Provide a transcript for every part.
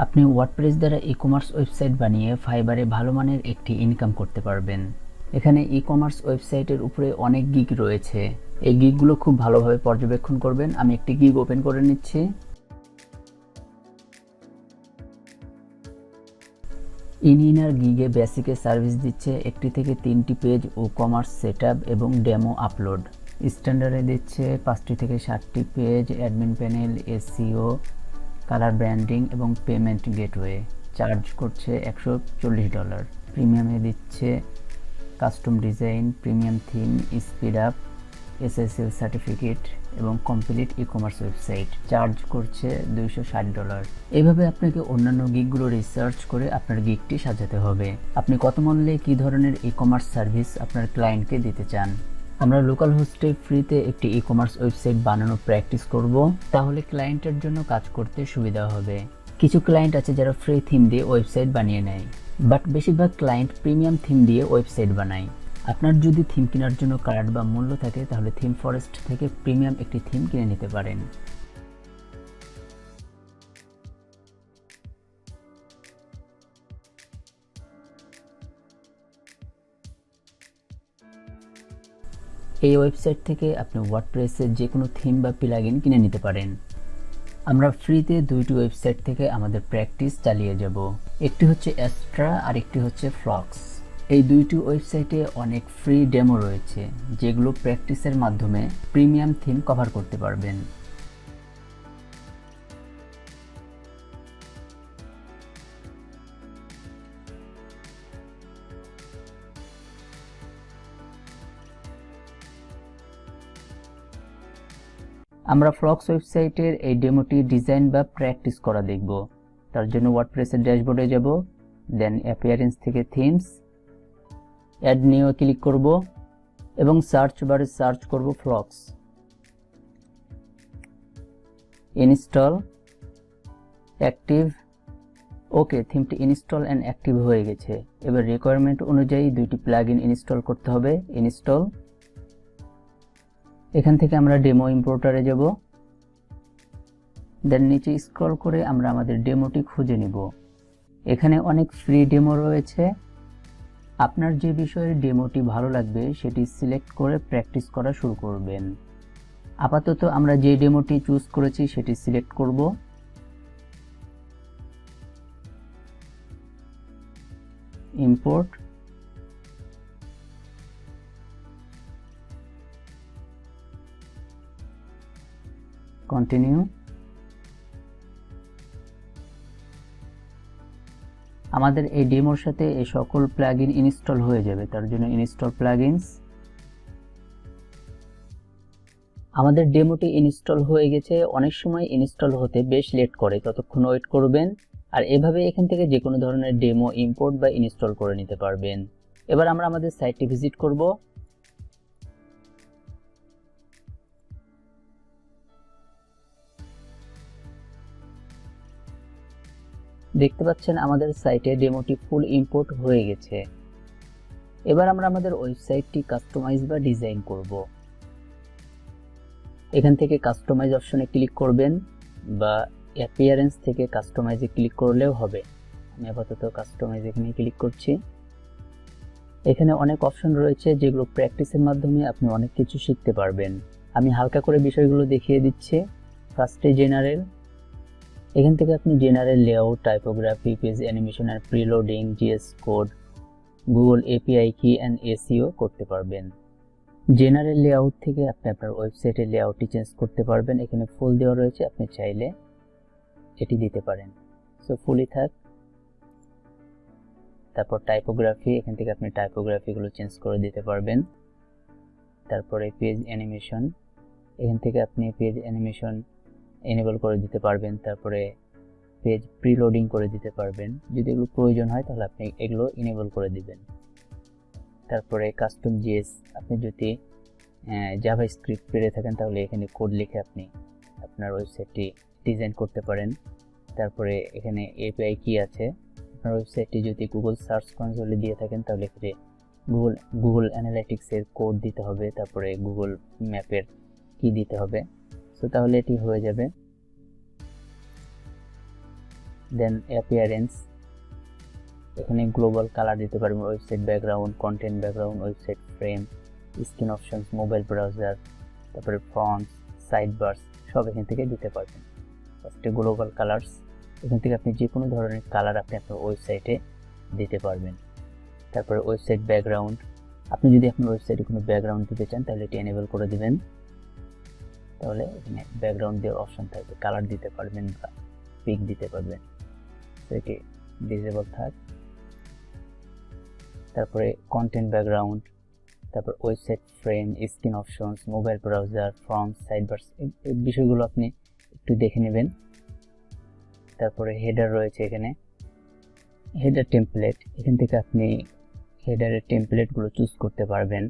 আপনি ওয়ার্ডপ্রেস দ্বারা e-commerce website বানিয়ে ফাইবারে ভালো মানের একটি ইনকাম করতে পারবেন। এখানে ই-কমার্স ওয়েবসাইটের উপরে অনেক গিগ রয়েছে। এই গিগগুলো খুব ভালোভাবে পর্যবেক্ষণ করবেন। আমি একটি গিগ ওপেন করে নিচ্ছি। ইনার গিগে বেসিকে সার্ভিস দিচ্ছে 1 থেকে 3টি পেজ ও কমার্স সেটআপ এবং ডেমো আপলোড। স্ট্যান্ডার্ডে দিচ্ছে 5 থেকে 7টি page, admin panel, SEO, colour branding এবং পেমেন্ট গেটওয়ে। চার্জ করছে $140। প্রিমিয়ামে দিচ্ছে custom design, premium theme, speed up, SSL certificate এবং কমপ্লিট ই-কমার্স ওয়েবসাইট। চার্জ করছে $260। এইভাবে আপনাকে অন্যান্য গিগগুলো রিসার্চ করে আপনার গিগটি সাজাতে হবে। আপনি কত মূল্যে কী ধরনের ই-কমার্স সার্ভিস আপনার ক্লায়েন্টকে দিতে চান। আমরা লোকাল হোস্টে ফ্রিতে একটি ই-কমার্স ওয়েবসাইট বানানো প্র্যাকটিস করব, তাহলে ক্লায়েন্টের জন্য কাজ করতে সুবিধা হবে। কিছু ক্লায়েন্ট আছে যারা ফ্রি থিম দিয়ে ওয়েবসাইট বানিয়ে নেয়, বাট বেশিরভাগ ক্লায়েন্ট প্রিমিয়াম থিম দিয়ে ওয়েবসাইট বানায়। আপনার যদি থিম কেনার জন্য কার্ড বা মূল্য থাকে তাহলে থিম ফরেস্ট থেকে প্রিমিয়াম একটি থিম কিনে নিতে পারেন। এই ওয়েবসাইট থেকে আপনি ওয়ার্ডপ্রেসের যে কোনো থিম বা প্লাগইন কিনে নিতে পারেন। আমরা ফ্রিতে 2টি ওয়েবসাইট থেকে আমাদের প্র্যাকটিস চালিয়ে যাব। একটি হচ্ছে এক্সট্রা আর একটি হচ্ছে ফ্লক্স। এই 2টি ওয়েবসাইটে অনেক ফ্রি ডেমো রয়েছে, যেগুলো প্র্যাকটিসের মাধ্যমে প্রিমিয়াম থিম কভার করতে পারবেন। আমরা ফ্লক্স ওয়েবসাইটের এই ডেমোটি ডিজাইন বা প্র্যাকটিস করা দেখব। তার জন্য ওয়ার্ডপ্রেসের ড্যাশবোর্ডে যাব, দেন অ্যাপিয়ারেন্স থেকে থিমস, অ্যাড নিউ ক্লিক করব এবং সার্চ বারে সার্চ করব ফ্লক্স। Install, active. ওকে, থিমটি ইনস্টল অ্যান্ড অ্যাক্টিভ হয়ে গেছে। এবার রিকোয়ারমেন্ট অনুযায়ী 2টি প্লাগইন ইনস্টল করতে হবে। ইনস্টল। এখান থেকে আমরা ডেমো ইম্পোর্টারে যাব, দেন নিচে স্ক্রল করে আমরা আমাদের ডেমোটি খুঁজে নিব। এখানে অনেক ফ্রি ডেমো রয়েছে। আপনার যে বিষয়ের ডেমোটি ভালো লাগবে সেটি সিলেক্ট করে প্র্যাকটিস করা শুরু করবেন। আপাতত আমরা যে ডেমোটি চুজ করেছি সেটি সিলেক্ট করব। Import, continue. আমাদের এই ডেমোর সাথে এই সকল প্লাগইন ইনস্টল হয়ে যাবে, তার জন্য ইনস্টল প্লাগইনস। আমাদের ডেমোটি ইনস্টল হয়ে গেছে। অনেক সময় ইনস্টল হতে বেশ লেট করে, ততক্ষণ ওয়েট করবেন। আর এভাবে এখান থেকে যে কোনো ধরনের ডেমো ইম্পোর্ট বা ইনস্টল করে নিতে পারবেন। এবার আমরা আমাদের সাইটটি ভিজিট করব। দেখতে পাচ্ছেন আমাদের সাইটে ডেমোটি ফুল ইম্পোর্ট হয়ে গেছে। এবার আমরা আমাদের ওয়েবসাইটটি কাস্টমাইজ বা ডিজাইন করব। এখান থেকে কাস্টমাইজ অপশনে ক্লিক করবেন বা অ্যাপিয়ারেন্স থেকে কাস্টমাইজে ক্লিক করলেও হবে। আমি আপাতত কাস্টমাইজ এখানে ক্লিক করছি। এখানে অনেক অপশন রয়েছে যেগুলো প্র্যাকটিসের মাধ্যমে আপনি অনেক কিছু শিখতে পারবেন। আমি হালকা করে বিষয়গুলো দেখিয়ে দিচ্ছি। ফার্স্টে জেনারেল। এখান থেকে আপনি general layout, typography, page animation আর preloading, JS code, Google API key and SEO করতে পারবেন। জেনারেল লেআউট থেকে আপনি আপনার ওয়েবসাইটের লেআউটটি চেঞ্জ করতে পারবেন। এখানে ফুল দেওয়া রয়েছে, আপনি চাইলে এটি দিতে পারেন। সো ফুলই থাক। তারপর টাইপোগ্রাফি, এখান থেকে আপনি টাইপোগ্রাফিগুলো চেঞ্জ করে দিতে পারবেন। তারপরে পেজ অ্যানিমেশন, এখান থেকে আপনি পেজ অ্যানিমেশন এনেবল করে দিতে পারবেন। তারপরে পেজ প্রিলোডিং করে দিতে পারবেন। যদি এগুলো প্রয়োজন হয় তাহলে আপনি এগুলো এনেবল করে দিবেন। তারপরে কাস্টম জিএস, আপনি যদি জাভাস্ক্রিপ্ট পেরে থাকেন তাহলে এখানে কোড লিখে আপনি আপনার ওয়েবসাইটটি ডিজাইন করতে পারেন। তারপরে এখানে এপিআই কি আছে। আপনার ওয়েবসাইটটি যদি গুগল সার্চ কনসোলে দিয়ে থাকেন তাহলে এখানে গুগল অ্যানালিটিক্সের কোড দিতে হবে, তারপরে গুগল ম্যাপের কি দিতে হবে। সো তাহলে এটি হয়ে যাবে। দেন অ্যাপিয়ারেন্স, এখানে গ্লোবাল কালার দিতে পারবেন, website background, content background, website frame, screen options, mobile browser, তারপরে ফন্টস, সাইড বার্স সব এখান থেকে দিতে পারবেন। ফার্স্টে গ্লোবাল কালার্স, এখান থেকে আপনি যে কোনো ধরনের কালার আপনি আপনার ওয়েবসাইটে দিতে পারবেন। তারপরে ওয়েবসাইট ব্যাকগ্রাউন্ড, আপনি যদি আপনার ওয়েবসাইটে কোনো ব্যাকগ্রাউন্ড দিতে চান তাহলে এটি এনেবল করে দিবেন, তাহলে এখানে ব্যাকগ্রাউন্ড দেওয়ার অপশন থাকবে, কালার দিতে পারবেন বা পিক দিতে পারবেন, তো এটি ডিসেবল থাক। তারপরে কন্টেন্ট ব্যাকগ্রাউন্ড, তারপর website frame, screen options, mobile browser, form, sidebars, এই বিষয়গুলো আপনি একটু দেখে নেবেন। তারপরে হেডার রয়েছে, এখানে হেডার টেমপ্লেট, এখান থেকে আপনি হেডারের টেমপ্লেটগুলো চুজ করতে পারবেন।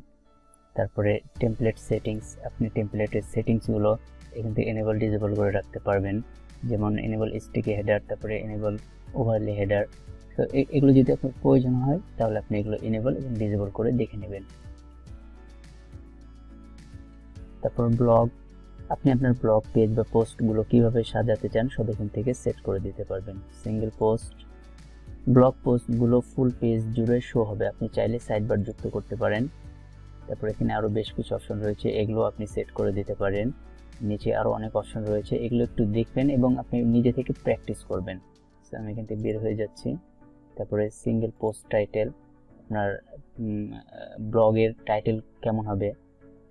তারপরে টেমপ্লেট সেটিংস, আপনি টেমপ্লেটের সেটিংসগুলো এখান থেকে এনেবল ডিসেবল করে রাখতে পারবেন, যেমন এনেবল স্টিকি হেডার, তারপরে এনেবল ওভারলে হেডার। তো এগুলো যদি আপনার প্রয়োজন হয় তাহলে আপনি এগুলো এনেবল এবং ডিসেবল করে দেখে নেবেন। তারপর ব্লগ, আপনি আপনার ব্লগ পেজ বা পোস্টগুলো কিভাবে সাজাতে চান সব এখান থেকে সেট করে দিতে পারবেন। সিঙ্গেল পোস্ট, ব্লগ পোস্টগুলো ফুল পেজ জুড়ে শো হবে, আপনি চাইলে সাইডবার যুক্ত করতে পারেন। তারপর এখানে আরও বেশ কিছু অপশন রয়েছে, এগুলো আপনি সেট করে দিতে পারেন। নিচে আরও অনেক অপশন রয়েছে, এগুলো একটু দেখবেন এবং আপনি নিজে থেকে প্র্যাকটিস করবেন। আমি এখান থেকে বের হয়ে যাচ্ছি। তারপরে সিঙ্গেল পোস্ট টাইটেল, আপনার ব্লগের টাইটেল কেমন হবে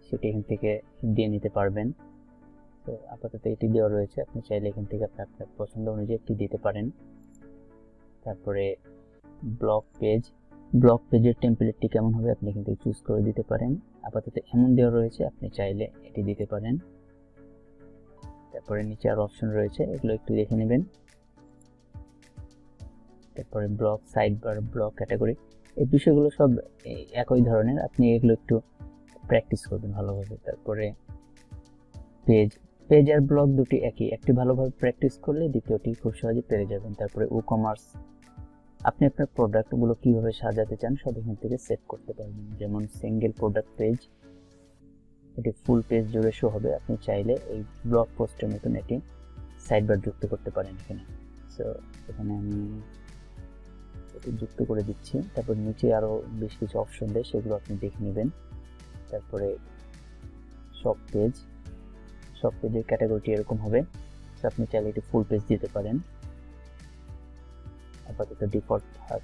সেটি এখান থেকে দিয়ে নিতে পারবেন। তো আপাতত এটি দেওয়া রয়েছে, আপনি চাইলে এখান থেকে আপনার পছন্দ অনুযায়ী একটি দিতে পারেন। তারপরে ব্লগ পেজ, ব্লগ পেজের টেমপ্লেটটি কেমন হবে আপনি এখান থেকে চুজ করে দিতে পারেন। আপাতত এমন দেওয়া রয়েছে, আপনি চাইলে এটি দিতে পারেন। তারপরে নিচে আরও অপশন রয়েছে, এগুলো একটু দেখে নেবেন। তারপরে ব্লগ সাইডবার, ব্লগ ক্যাটাগরি, এই বিষয়গুলো সব একই ধরনের, আপনি এগুলো একটু প্র্যাকটিস করবেন ভালোভাবে। তারপরে পেজ, পেজ আর ব্লগ দুটি একই, একটি ভালোভাবে প্র্যাকটিস করলে দ্বিতীয়টি খুব সহজে পেরে যাবেন। তারপরে ই-কমার্স, আপনি আপনার প্রোডাক্টগুলো কিভাবে সাজাতে চান সব এখান থেকে সেট করতে পারবেন, যেমন সিঙ্গেল প্রোডাক্ট পেজ, এটি ফুল পেজ জুড়ে শো হবে, আপনি চাইলে এই ব্লগ পোস্টের মতন এটি সাইডবার যুক্ত করতে পারেন এখানে। সো এখানে আমি এটি যুক্ত করে দিচ্ছি। তারপর নিচে আরও বেশ কিছু অপশন দেয়, সেগুলো আপনি দেখে নেবেন। তারপরে সব পেজ, সব পেজের ক্যাটাগরিটি এরকম হবে, তো আপনি চাইলে এটি ফুল পেজ দিতে পারেন, আপাতত ডিফল্ট থাক।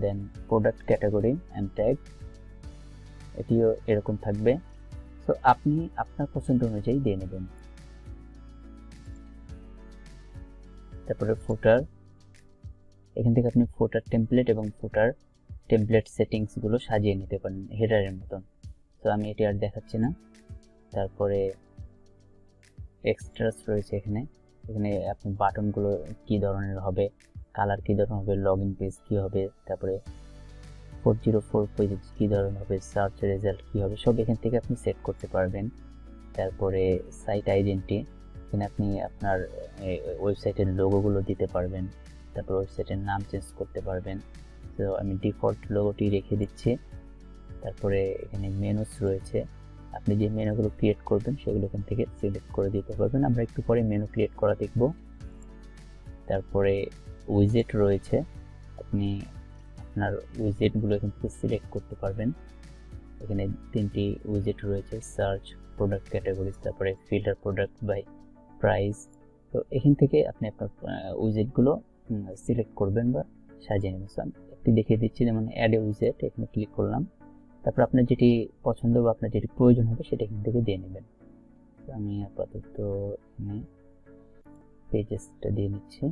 দেন প্রোডাক্ট ক্যাটাগরি অ্যান্ড ট্যাগ, এটিও এরকম থাকবে, তো আপনি আপনার পছন্দ অনুযায়ী দিয়ে নেবেন। তারপরে ফুটার, এখান থেকে আপনি ফুটার টেমপ্লেট এবং ফুটার টেমপ্লেট সেটিংসগুলো সাজিয়ে নিতে পারেন হেডারের মতন, তো আমি এটি আর দেখাচ্ছি না। তারপরে এক্সট্রাস রয়েছে, এখানে এখানে আপনি বাটনগুলো কি ধরনের হবে, কালার কি ধরনের হবে, লগ ইন পেজ কি হবে, তারপরে 404 পেজ কি ধরনের হবে, সার্চ রেজাল্ট কি হবে, সব এখান থেকে আপনি সেট করতে পারবেন। তারপরে সাইট আইডেন্টি, এখানে আপনি আপনার ওয়েবসাইটের লোগোগুলো দিতে পারবেন, তারপর ওয়েবসাইটের নাম চেঞ্জ করতে পারবেন, তো আমি ডিফল্ট লোগোটি রেখে দিচ্ছি। তারপরে এখানে মেনুস রয়েছে, আপনি যে মেনুগুলো ক্রিয়েট করবেন সেগুলো এখান থেকে সিলেক্ট করে দিতে পারবেন, আমরা একটু পরে মেনু ক্রিয়েট করা দেখব। তারপরে উইজেট রয়েছে, আপনি আপনার উইজেটগুলো এখান থেকে সিলেক্ট করতে পারবেন, এখানে 3টি উইজেট রয়েছে, সার্চ, প্রোডাক্ট ক্যাটাগরিজ, তারপরে ফিল্টার প্রোডাক্ট বাই প্রাইস, তো এখান থেকে আপনি আপনার উইজেটগুলো সিলেক্ট করবেন বা সাজিয়ে নেবেন। আমি একটি দেখিয়ে দিচ্ছি, যেমন অ্যাড এ উইজেট, এখানে ক্লিক করলাম, তারপর আপনার যেটি পছন্দ বা আপনার যেটি প্রয়োজন হবে সেটা এখান থেকে দিয়ে নেবেন। আমি আপাতত এখানে পেজেসটা দিয়ে নিচ্ছি,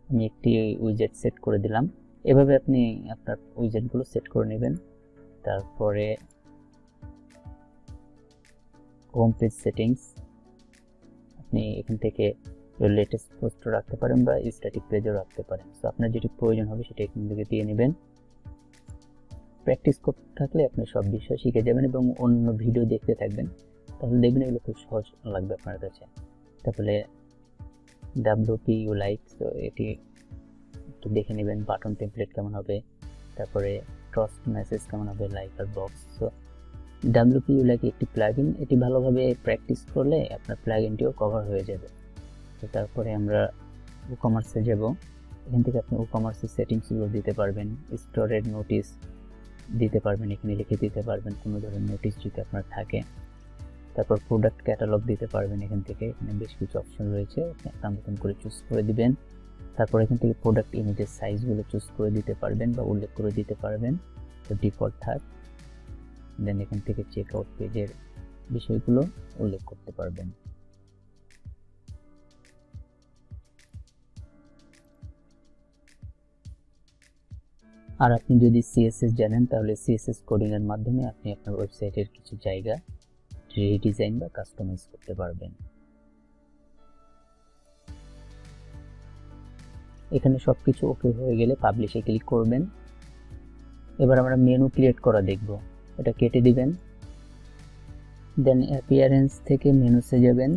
আমি একটি উইজেট সেট করে দিলাম, এভাবে আপনি আপনার উইজেটগুলো সেট করে নেবেন। তারপরে হোম পেজ সেটিংস, আপনি এখান থেকে লেটেস্ট পোস্ট রাখতে পারেন বা স্ট্যাটিক পেজও রাখতে পারেন, তো আপনার যেটি প্রয়োজন হবে সেটা এখান থেকে দিয়ে নেবেন। প্র্যাকটিস করতে থাকলে আপনি সব বিষয় শিখে যাবেন এবং অন্য ভিডিও দেখতে থাকবেন, তাহলে দেখবেন এগুলো খুব সহজ লাগবে আপনার কাছে। তারপরে WPULike, তো এটি একটু দেখে নেবেন, বাটন টেমপ্লেট কেমন হবে, তারপরে ট্রাস্ট মেসেজ কেমন হবে, লাইক আর বক্স। তো WPULike একটি প্লাগইন, এটি ভালোভাবে প্র্যাকটিস করলে আপনার প্লাগইনটিও কভার হয়ে যাবে। তো তারপরে আমরা ইকমার্সে যাব। এখান থেকে আপনি ইকমার্সের সেটিংসগুলো দিতে পারবেন, স্টোরের নোটিশ দিতে পারবেন, এখানে লিখে দিতে পারবেন কোনো ধরনের নোটিশ যদি আপনার থাকে। তারপর প্রোডাক্ট ক্যাটালগ দিতে পারবেন, এখান থেকে এখানে বেশ কিছু অপশন রয়েছে, আপনি আপনার মতন করে চুজ করে দিবেন। তারপর এখান থেকে প্রোডাক্ট ইমেজের সাইজগুলো চুজ করে দিতে পারবেন বা উল্লেখ করে দিতে পারবেন, তো ডিফল্ট থাক। দেন এখান থেকে চেক আউট পেজের বিষয়গুলো উল্লেখ করতে পারবেন। আর আপনি যদি সিএসএস জানেন তাহলে সিএসএস কোডিং এর মাধ্যমে আপনি আপনার ওয়েবসাইটের কিছু জায়গা রিডিজাইন বা কাস্টমাইজ করতে পারবেন। এখানে সবকিছু ওকে হয়ে গেলে পাবলিশে ক্লিক করবেন। এবার আমরা মেনু ক্রিয়েট করা দেখব, এটা কেটে দিবেন। দেন অ্যাপিয়ারেন্স থেকে মেনুসে যাবেন,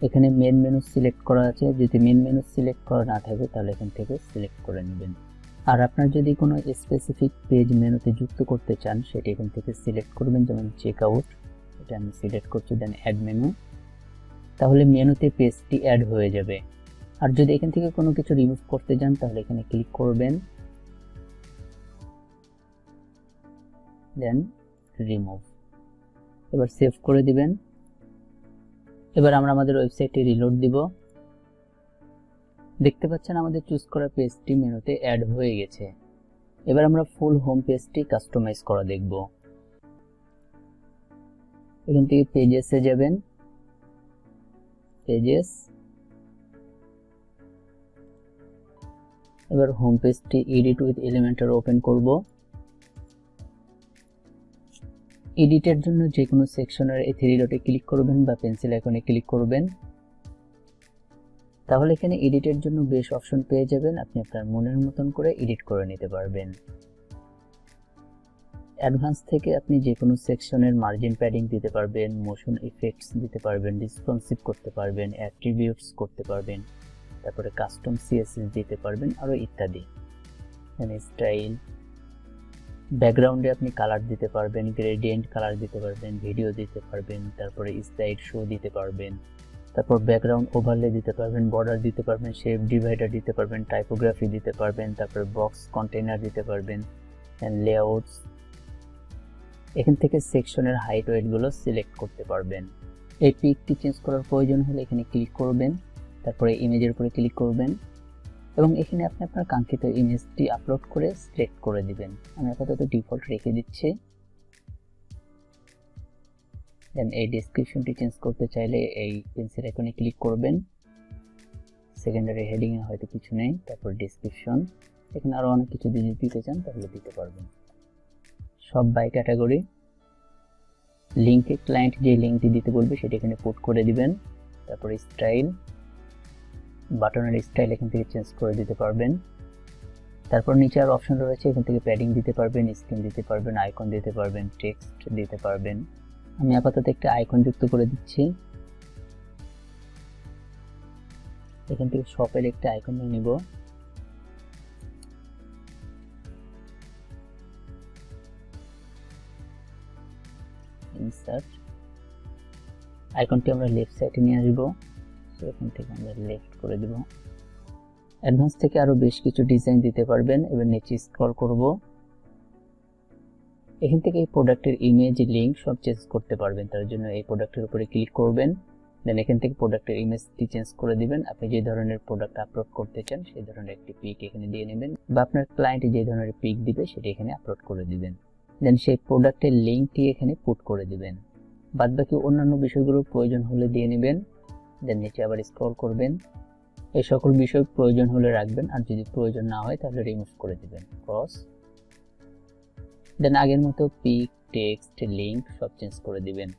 এখানে মেন মেনু সিলেক্ট করা আছে, যদি মেন মেনু সিলেক্ট করা না থাকে তাহলে এখান থেকে সিলেক্ট করে নেবেন। আর আপনার যদি কোনো স্পেসিফিক পেজ মেনুতে যুক্ত করতে চান সেটা এখান থেকে সিলেক্ট করবেন, যেমন চেক আউট, এটা আমি সিলেক্ট করছি। দেন অ্যাড মেনু, তাহলে মেনুতে পেজটি অ্যাড হয়ে যাবে। আর যদি এখান থেকে কোনো কিছু রিমুভ করতে চান তাহলে এখানে ক্লিক করবেন, দেন রিমুভ। এবার সেভ করে দিবেন। এবার আমরা আমাদের ওয়েবসাইটটি রিলোড দিব। দেখতে পাচ্ছেন আমাদের চুজ করা পেজটি মেনুতে অ্যাড হয়ে গেছে। এবার আমরা ফুল হোম পেজটি কাস্টমাইজ করা দেখব। এখান থেকে পেজেসে যাবেন, পেজেস, এবার হোম পেজটি এডিট উইথ এলিমেন্টর ওপেন করব। এডিটের জন্য যে কোনো সেকশনের এই থ্রি ডটে ক্লিক করবেন বা পেন্সিল আইকনে ক্লিক করবেন, তাহলে এখানে এডিটের জন্য বেশ অপশন পেয়ে যাবেন, আপনি আপনার মনের মতন করে এডিট করে নিতে পারবেন। অ্যাডভান্স থেকে আপনি যে কোনো সেকশনের মার্জিন প্যাডিং দিতে পারবেন, মোশন ইফেক্টস দিতে পারবেন, রেসপন্সিভ করতে পারবেন, অ্যাট্রিবিউটস করতে পারবেন, তারপরে কাস্টম সিএসএস দিতে পারবেন, আরো ইত্যাদি। এখানে স্টাইল, ব্যাকগ্রাউন্ডে আপনি কালার দিতে পারবেন, গ্রেডিয়েন্ট কালার দিতে পারবেন, ভিডিও দিতে পারবেন, তারপরে স্লাইড শো দিতে পারবেন, তারপর ব্যাকগ্রাউন্ড ওভারলে দিতে পারবেন, বর্ডার দিতে পারবেন, শেপ ডিভাইডার দিতে পারবেন, টাইপোগ্রাফি দিতে পারবেন, তারপরে বক্স কন্টেইনার দিতে পারবেন, এন্ড লেআউটস। এখান থেকে সেকশনের হাইট ওয়েট গুলো সিলেক্ট করতে পারবেন। এই পিকটি চেঞ্জ করার প্রয়োজন হলে এখানে ক্লিক করবেন, তারপরে ইমেজের উপরে ক্লিক করবেন এবং এখানে আপনি আপনার কাঙ্ক্ষিত ইমেজটি আপলোড করে সিলেক্ট করে দিবেন। আমি আপাতত ডিফল্ট রেখে দিচ্ছি। দেন এই ডেসক্রিপশনটি চেঞ্জ করতে চাইলে এই পেন্সিল আইকনে ক্লিক করবেন। সেকেন্ডারি হেডিং এ হয়তো কিছু নেই, তারপর ডেসক্রিপশন, এখানে আরো অনেক কিছু যদি দিতে চান তাহলে দিতে পারবেন। সব বাই ক্যাটাগরি, লিংকে ক্লায়েন্ট যে লিংকটি দিতে বলবে সেটা এখানে পুট করে দিবেন। তারপর স্টাইল, বাটনের স্টাইল এখান থেকে চেঞ্জ করে দিতে পারবেন। তারপর নিচে আর অপশন রয়েছে, এখান থেকে প্যাডিং দিতে পারবেন, স্ক্রিন দিতে পারবেন, আইকন দিতে পারবেন, টেক্সট দিতে পারবেন। আমি আপাতত একটা আইকন যুক্ত করে দিচ্ছি। এখান থেকে শপের একটা আইকন নিয়ে নিব। ইনসার্ট, আইকনটি আমরা লেফট সাইডে নিয়ে আসব, এখান থেকে আমরা লেফট করে দেব। অ্যাডভান্স থেকে আরো বেশ কিছু ডিজাইন দিতে পারবেন। এবার নিচে স্ক্রল করব, এখান থেকে এই প্রোডাক্টের ইমেজ, লিংক সব চেঞ্জ করতে পারবেন। তার জন্য এই প্রোডাক্টের উপরে ক্লিক করবেন, দেন এখান থেকে প্রোডাক্টের ইমেজটি চেঞ্জ করে দিবেন। আপনি যে ধরনের প্রোডাক্ট আপলোড করতে চান সেই ধরনের একটি পিক এখানে দিয়ে নেবেন, বা আপনার ক্লায়েন্ট যে ধরনের পিক দিবে সেটা এখানে আপলোড করে দিবেন। দেন সেই প্রোডাক্টের লিংকটি এখানে পুট করে দিবেন। বাদবাকি অন্যান্য বিষয়গুলোর প্রয়োজন হলে দিয়ে নেবেন। দেন নিচে আবার স্ক্রল করবেন, এই সকল বিষয় প্রয়োজন হলে রাখবেন, আর যদি প্রয়োজন না হয় তাহলে রিমুভ করে দিবেন, ক্রস। দেন আগের মতো পিক, টেক্সট, লিংক সব চেঞ্জ করে দিবেন।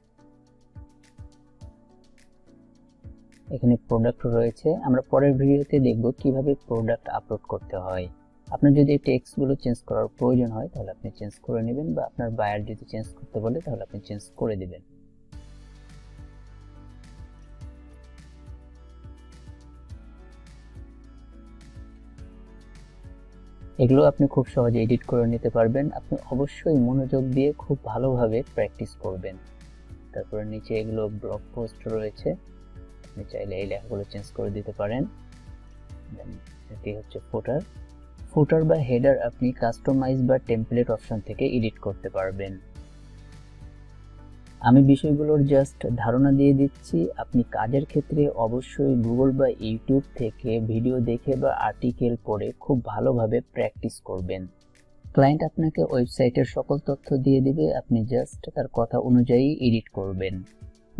এখানে প্রোডাক্ট রয়েছে, আমরা পরের ভিডিওতে দেখব কিভাবে প্রোডাক্ট আপলোড করতে হয়। আপনার যদি এই টেক্সটগুলো চেঞ্জ করার প্রয়োজন হয় তাহলে আপনি চেঞ্জ করে নেবেন, বা আপনার বায়ার যদি চেঞ্জ করতে বলে তাহলে আপনি চেঞ্জ করে দিবেন। এগুলো আপনি খুব সহজে এডিট করে নিতে পারবেন। আপনি অবশ্যই মনোযোগ দিয়ে খুব ভালোভাবে প্র্যাকটিস করবেন। তারপরে নিচে এগুলো ব্লগ পোস্ট রয়েছে, আপনি চাইলে এই লেখাগুলো চেঞ্জ করে দিতে পারেন। দেন এটি হচ্ছে ফুটার বা হেডার আপনি কাস্টমাইজ বা টেমপ্লেট অপশন থেকে এডিট করতে পারবেন। আমি বিষয়গুলোর জাস্ট ধারণা দিয়ে দিচ্ছি, আপনি কাজের ক্ষেত্রে অবশ্যই গুগল বা ইউটিউব থেকে ভিডিও দেখে বা আর্টিকেল পড়ে খুব ভালোভাবে প্র্যাকটিস করবেন। ক্লায়েন্ট আপনাকে ওয়েবসাইটের সকল তথ্য দিয়ে দিবে, আপনি জাস্ট তার কথা অনুযায়ী এডিট করবেন।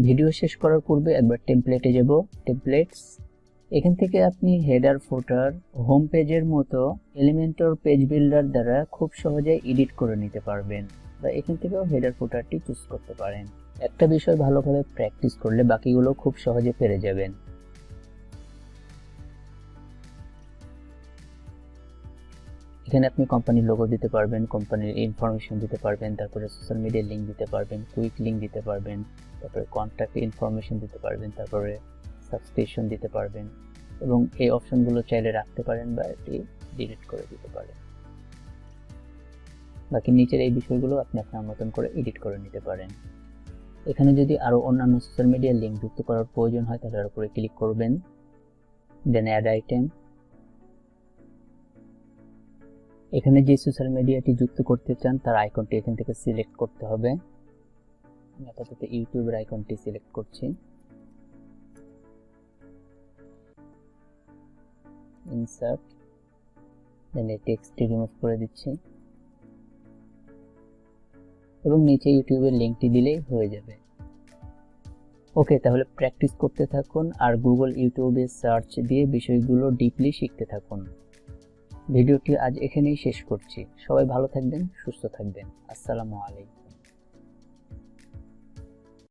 ভিডিও শেষ করার পূর্বে একবার টেমপ্লেটে যাব, টেমপ্লেটস। এখান থেকে আপনি হেডার, ফুটার, হোম পেজের মতো এলিমেন্টর পেজ বিল্ডার দ্বারা খুব সহজে এডিট করে নিতে পারবেন, বা এখান থেকেও হেডার ফুটারটি চুজ করতে পারেন। একটা বিষয় ভালোভাবে প্র্যাকটিস করলে বাকিগুলো খুব সহজে পেরে যাবেন। এখানে আপনি কোম্পানির লোগো দিতে পারবেন, কোম্পানির ইনফরমেশন দিতে পারবেন, তারপরে সোশ্যাল মিডিয়ার লিঙ্ক দিতে পারবেন, কুইক লিঙ্ক দিতে পারবেন, তারপরে কন্ট্যাক্ট ইনফরমেশন দিতে পারবেন, তারপরে সাবস্ক্রিপশন দিতে পারবেন, এবং এই অপশনগুলো চাইলে রাখতে পারেন বা এটি ডিলিট করে দিতে পারেন। বাকি নিচের এই বিষয়গুলো আপনি আপনার মতন করে এডিট করে নিতে পারেন। এখানে যদি আরো অন্যান্য সোশ্যাল মিডিয়ার লিঙ্ক যুক্ত করার প্রয়োজন হয় তাহলে এর উপরে ক্লিক করবেন, দেন অ্যাড আইটেম। এখানে যে সোশ্যাল মিডিয়াটি যুক্ত করতে চান তার আইকনটি এখান থেকে সিলেক্ট করতে হবে। আমি আপাতত ইউটিউবের আইকনটি সিলেক্ট করছি। ইনসার্ট, দেন এই টেক্সটটি রিমুভ করে দিচ্ছি এবং নিচে ইউটিউবের লিঙ্কটি দিলেই হয়ে যাবে। ওকে, তাহলে প্র্যাকটিস করতে থাকুন আর গুগল, ইউটিউবে সার্চ দিয়ে বিষয়গুলো ডিপলি শিখতে থাকুন। ভিডিওটি আজ এখানেই শেষ করছি। সবাই ভালো থাকবেন, সুস্থ থাকবেন। আসসালামু আলাইকুম।